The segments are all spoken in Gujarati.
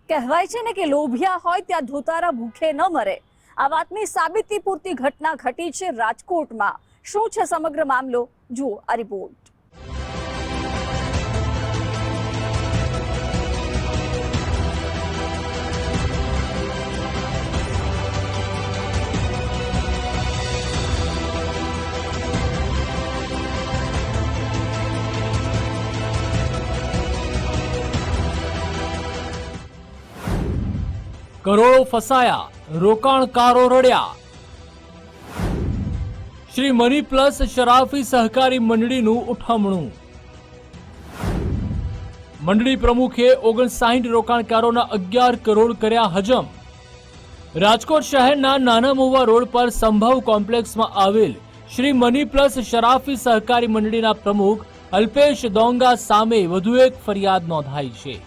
કહેવાય છે ને કે લોભિયા હોય ત્યાં ધોતારા ભૂખે ન મરે। આ વાતની સાબિતી પૂરતી ઘટના ઘટી છે રાજકોટમાં। શું છે સમગ્ર મામલો, જુઓ આ રિપોર્ટ। કરોડો ફસાયા, રોકાણકારો રડ્યા। શ્રી મની પ્લસ શરાફી સહકારી મંડળીનું ઉઠમણું। મંડળી પ્રમુખે 59 રોકાણકારોના 11 કરોડ કર્યા હજમ। રાજકોટ શહેરના નાના મહુવા રોડ પર સંભવ કોમ્પ્લેક્સમાં આવેલ શ્રી મની પ્લસ શરાફી સહકારી મંડળીના પ્રમુખ અલ્પેશ ડોંગા સામે વધુ એક ફરિયાદ નોંધાઈ છે।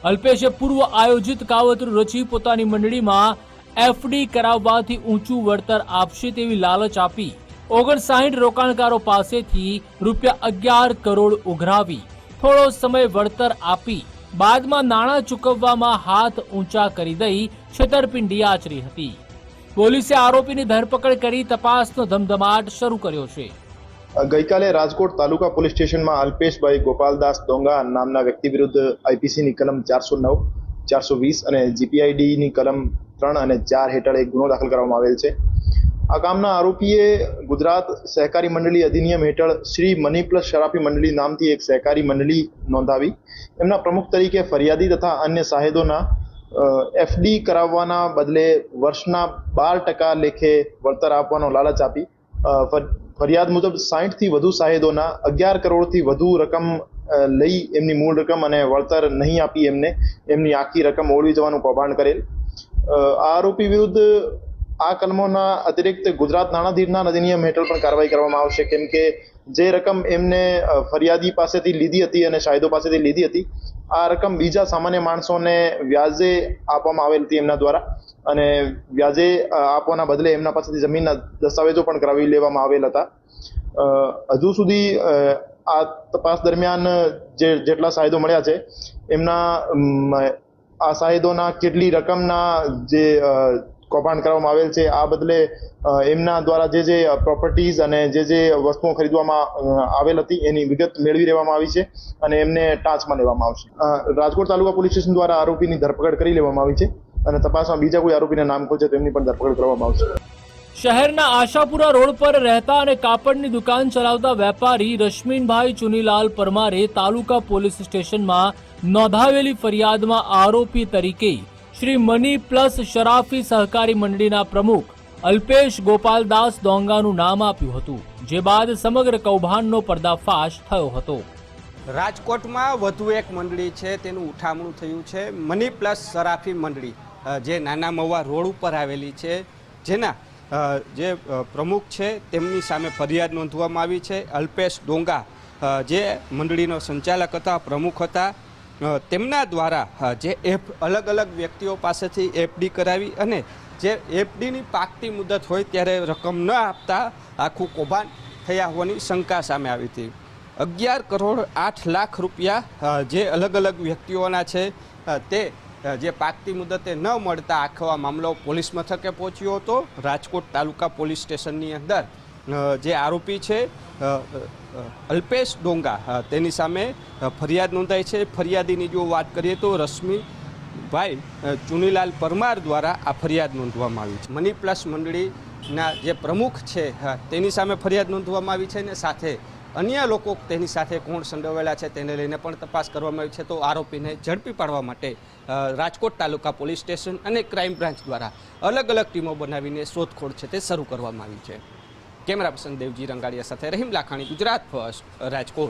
અલ્પેશે પૂર્વ આયોજિત કાવતરું રચી પોતાની મંડળીમાં એફડી કરાવવાથી ઊંચું વળતર આપશે તેવી લાલચ આપી 59 રોકાણકારો પાસેથી ₹11 કરોડ ઉઘરાવી થોડો સમય વળતર આપી બાદમાં નાણાં ચૂકવવામાં હાથ ઊંચા કરી દઈ છેતરપિંડી આચરી હતી। પોલીસે આરોપીની ધરપકડ કરી તપાસનો ધમધમાટ શરૂ કર્યો છે। ગઈકાલે રાજકોટ તાલુકા પોલીસ સ્ટેશનમાં અલ્પેશભાઈ ગોપાલદાસ ડોંગા નામના વ્યક્તિ વિરુદ્ધ આઈપીસીની કલમ 409, 420 અને જીપીઆઈડીની કલમ 3 અને 4 હેઠળ એક ગુનો દાખલ કરવામાં આવેલ છે। આ કામના આરોપીએ ગુજરાત સહકારી મંડળી અધિનિયમ હેઠળ શ્રી મની પ્લસ શરાફી મંડળી નામથી એક સહકારી મંડળી નોંધાવી એમના પ્રમુખ તરીકે ફરિયાદી તથા અન્ય સાહેદોના એફડી કરાવવાના બદલે વર્ષના 12% લેખે વળતર આપવાનો લાલચ આપી ફરિયાદ મુજબ 60 થી વધુ સાહેદોના 11 કરોડથી વધુ રકમ લઈ એમની મૂળ રકમ અને વળતર નહીં આપી એમની આખી રકમ ઓળવી જવાનું કૌભાંડ કરેલ। આ આરોપી વિરુદ્ધ આ કલમોના અતિરિક્ત ગુજરાત નાણાધીરનાર અધિનિયમ હેઠળ પણ કાર્યવાહી કરવામાં આવશે, કેમ કે જે રકમ એમને ફરિયાદી પાસેથી લીધી હતી અને સાહેદો પાસેથી લીધી હતી આ રકમ બીજા સામાન્ય માણસોને વ્યાજે આપવામાં આવેલ હતી એમના દ્વારા અને વ્યાજે આપવાના બદલે એમના પાસેથી જમીનના દસ્તાવેજો પણ કરાવી લેવામાં આવેલ હતા। હજુ સુધી આ તપાસ દરમિયાન જેટલા સાહેદો મળ્યા છે એમના આ સાહેદોના કેટલી રકમના જે કૌભાંડ કરવામાં આવેલ છે આ બદલે એમના દ્વારા જે પ્રોપર્ટીઝ અને જે વસ્તુઓ ખરીદવામાં આવેલ હતી એની વિગત મેળવી લેવામાં આવી છે અને એમને ટાંચમાં લેવામાં આવશે। રાજકોટ તાલુકા પોલીસ સ્ટેશન દ્વારા આરોપીની ધરપકડ કરી લેવામાં આવી છે અને તપાસમાં બીજા કોઈ આરોપીના નામ ખોજે તો એમની પણ ધરપકડ કરવામાં આવશે। શહેરના આશાપુરા રોડ પર રહેતા અને કાપડની દુકાન ચલાવતા વેપારી રશ્મિનભાઈ ચુનીલાલ પરમારે તાલુકા પોલીસ સ્ટેશનમાં નોંધાવેલી ફરિયાદમાં આરોપી તરીકે શ્રી મની પ્લસ શરાફી સહકારી મંડળીના પ્રમુખ અલ્પેશ ગોપાલદાસ ડોંગાનું નામ આપ્યું હતું, જે બાદ સમગ્ર કૌભાંડનો પર્દાફાશ થયો હતો। રાજકોટમાં વધુ એક મંડળી છે તેનું ઉઠામણું થયું છે। મની પ્લસ શરાફી મંડળી જે નાના મહુવા રોડ ઉપર આવેલી છે, જેના જે પ્રમુખ છે તેમની સામે ફરિયાદ નોંધવામાં આવી છે। અલ્પેશ ડોંગા જે મંડળીનો સંચાલક હતા, પ્રમુખ હતા, તેમના દ્વારા જે અલગ અલગ વ્યક્તિઓ પાસેથી એફડી કરાવી અને જે એફડીની પાકતી મુદત હોય ત્યારે રકમ ન આપતા આખું કૌભાંડ થયા હોવાની શંકા સામે આવી હતી। 11 કરોડ 8 લાખ રૂપિયા જે અલગ અલગ વ્યક્તિઓના છે તે જે પાકતી મુદતે ન મળતા આખો આ મામલો પોલીસ મથકે પહોંચ્યો હતો। રાજકોટ તાલુકા પોલીસ સ્ટેશનની અંદર જે આરોપી છે અલ્પેશ ડોંગા તેની સામે ફરિયાદ નોંધાઈ છે। ફરિયાદીની જો વાત કરીએ તો રશ્મિભાઈ ચુનીલાલ પરમાર દ્વારા આ ફરિયાદ નોંધવામાં આવી છે। મની પ્લસ મંડળીના જે પ્રમુખ છે તેની સામે ફરિયાદ નોંધવામાં આવી છે અને સાથે અન્ય લોકો તેની સાથે કોણ સંડોવાયેલા છે તેને લઈને પણ તપાસ કરવામાં આવી છે। તો આરોપીને ઝડપી પાડવા માટે રાજકોટ તાલુકા પોલીસ સ્ટેશન અને ક્રાઇમ બ્રાન્ચ દ્વારા અલગ અલગ ટીમો બનાવીને શોધખોળ છે તે શરૂ કરવામાં આવી છે। કેમેરા પર્સન દેવજી રંગાડિયા સાથે રહીમ લાખાણી, ગુજરાત ફર્સ્ટ, રાજકોટ।